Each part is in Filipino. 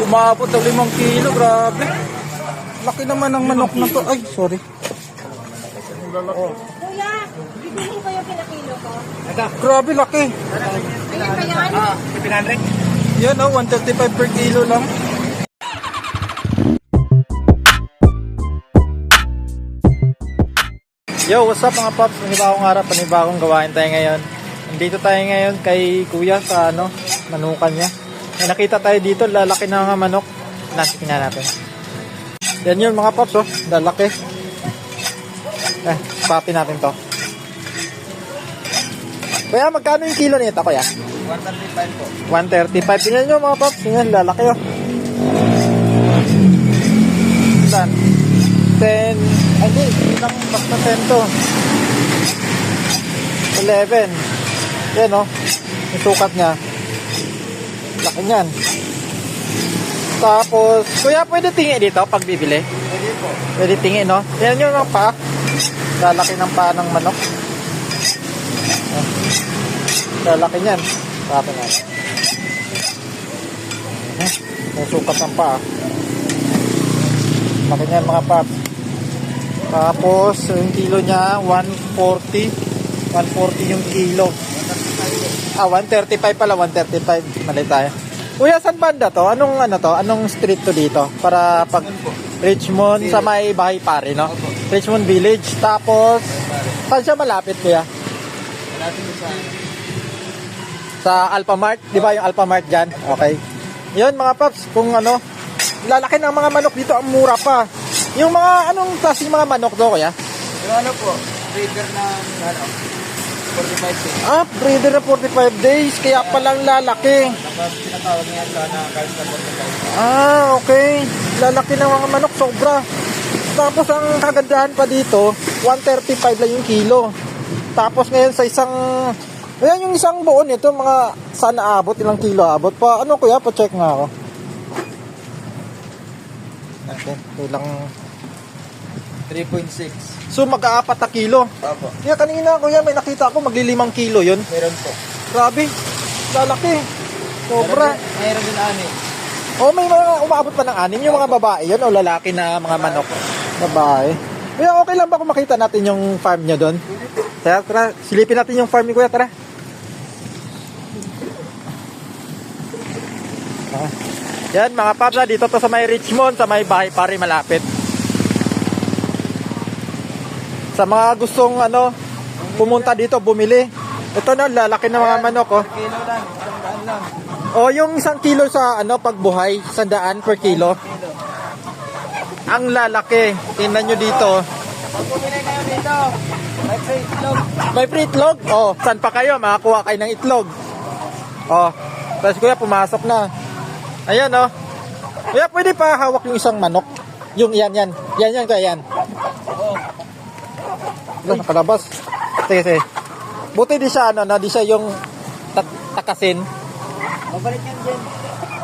umabot ng 5 kilo, grabe. Laki naman ng manok na to. Ay, sorry. Kuya, bibili ko yung pinakilo ko. Grabe, laki. Ayun pa yan. 700. Yan, 135 per kilo lang. Yo, what's up mga paps? Panibagong araw, panibagong gawain tayo ngayon. Nandito tayo ngayon kay kuya sa manukan niya. May nakita tayo dito, lalaki na mga manok. Nasikin na natin. Yan yun mga paps, lalaki. Papi natin to. Kuya, magkano yung kilo nito kuya? 135 po. 135. Tingnan nyo mga paps, tingnan, lalaki Saan? 10, hindi lang, basta 10 to. 11. Yan yung sukat niya. Laki niyan. Tapos, kuya, pwede tingi dito pag bibili? Pwede po. Pwede tingi, no? Yan yung pa. Lalaki ng paa ng manok. Lalaki niyan. Tapos nga. Yung sukat ng paa. Laki niyan mga paps. Tapos, yung kilo niya, 140. 140 yung kilo. 135 pala, 135. Mali tayo. Kuya, saan banda to? Anong street to dito? Para pag Richmond sa may Bahay Pare, no? Richmond Village. Tapos, saan siya malapit, kuya? Malapit Sa Alphamart. Di ba yung Alphamart dyan? Okay. Yun mga paps, kung lalaki ng mga manok dito, ang mura pa. Yung mga, anong klaseng mga manok to, kuya? Yung po, breeder na 45 days. Breeder na 45 days, kaya palang lalaki. Sinatawag niya na guys na 45. Okay. Lalaki ng mga manok, sobra. Tapos ang kagandahan pa dito, 135 lang yung kilo. Tapos ngayon sa ayan yung isang buo nito, mga sana abot, ilang kilo abot pa. Kuya, pa-check nga ako. Okay, ilang 3.6. So mag-aapat na kilo. Opo. Kaya kanina kuya, may nakita ako magli-5 kilo yun. Meron po. Grabe, lalaki. Sobra. Mayroon din ani. May mga umaabot pa ng 6, yung mga babae yun o lalaki na mga manok. Babae. Kuya, okay lang ba kung makita natin yung farm nyo doon? Tara, silipin natin yung farm ni kuya, tara. Yan mga paps, dito to sa may Richmond, sa may Bahay Pare malapit. Sa mga gustong pumunta dito, bumili. Ito na, lalaki ng mga manok Kilo lang, 100 lang. yung 1 kilo sa pagbuhay, 100 per kilo. Ang lalaki. Tingnan nyo dito. Pag bumili kayo dito, may free itlog. May free itlog? Saan pa kayo? Makakuha kayo ng itlog. Tapos kuya, pumasok na. Ayan Kuya, pwede pa hawak yung isang manok? Yung yan kuya, yan. Nakalabas. Sige. Buti di siya, di siya yung takasin. Mabalik yan dyan.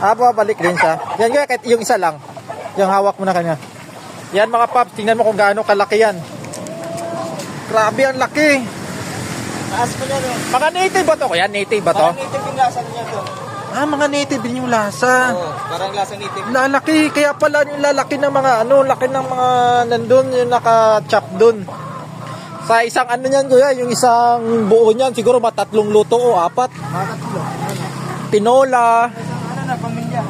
Babalik din siya. Yan kuya, kahit yung isa lang. Yung hawak mo na kanya. Yan mga paps, tingnan mo kung gaano kalaki yan. Grabe, ang laki. Taas ko niya Mga native ba to kuya? Native ba to? Parang native yung lasa niya to. Mga native din yung lasa. Parang lasang native. Lalaki, kaya pala yung lalaki ng mga laki ng mga nandun, yung naka-chop dun. Sa isang niyan kuya, yung isang buo niyan, siguro 3 luto o 4. Tinola. Pamilya.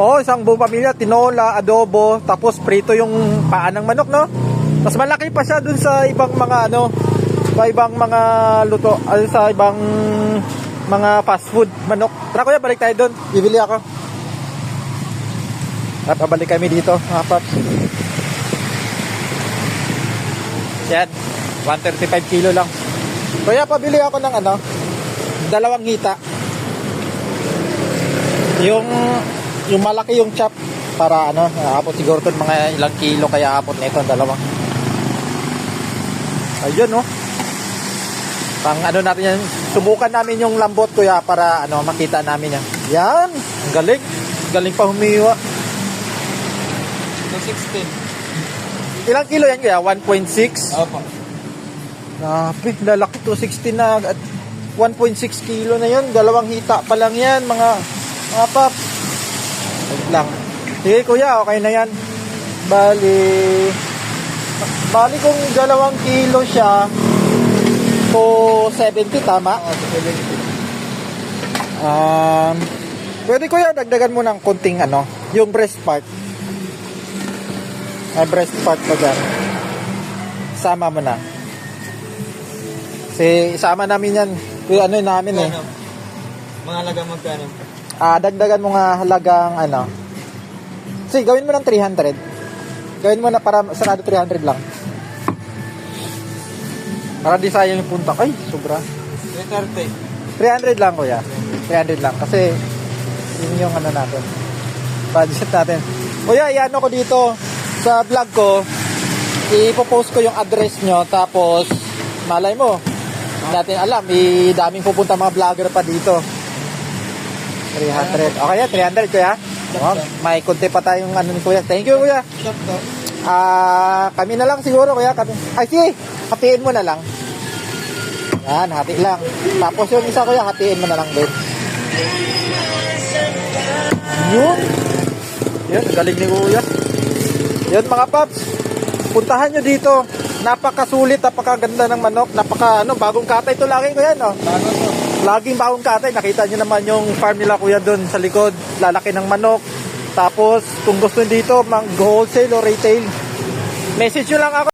Isang buong pamilya, tinola, adobo, tapos prito yung paa ng manok, no? Mas malaki pa siya dun sa ibang mga sa ibang mga luto, sa ibang mga fast food manok. Tara kuya, balik tayo doon. Bibili ako. At pabalik kami dito, mga paps. Yan, 135 kilo lang. Kuya, pabili ako ng 2 hita. Yung malaki yung chop para aabot siguro to mga ilang kilo, kaya aabot nito 2. Ayun pang natin yan, subukan namin yung lambot kuya para makita namin yan. Yan, ang galing pa humiwa. 216. Ilang kilo yan kuya? 1.6? Opo. Grabe, lalaki, 260 na at 1.6 kilo na yun. 2 hita pa lang yan mga paps. Wait lang. Sige kuya, okay na yan. Bali kung 2 kilo siya, 270, tama? Oo, 70. Pwede kuya, dagdagan mo ng konting yung breast part. May breast part pa dyan. Sama mo na. Kasi isama namin yan. Kuya, namin eh. Ano? Mga halaga magkano? Dagdagan mo nga halagang Sige, gawin mo ng 300. Gawin mo na para sarado 300 lang. Para di sayang yung punta. Ay, sobra. 330. 300 lang kuya. 300 lang. Kasi yun yung natin. Budget natin. Kuya, iano ko dito sa vlog ko. Ipopost ko yung address nyo. Tapos, malay mo. Hindi natin alam. Daming pupunta mga vlogger pa dito. 300. Okay yan, 300 kuya. Oh, may konti pa tayong ni kuya. Thank you kuya. Shop to. Kami na lang siguro kuya. Ay sige, hatiin mo na lang. Yan, hati lang. Tapos yung isa kuya, hatiin mo na lang din. Yun. Yan, galing ni kuya. Yun mga paps. Puntahan nyo dito. Napakasulit, napakaganda ng manok. Bagong katay ito lagi kuya, no? Bago to. Laging bagong katay. Nakita nyo naman yung farm nila kuya doon sa likod. Lalaki ng manok. Tapos, kung gusto nyo dito, mag-wholesale o retail, message nyo lang ako.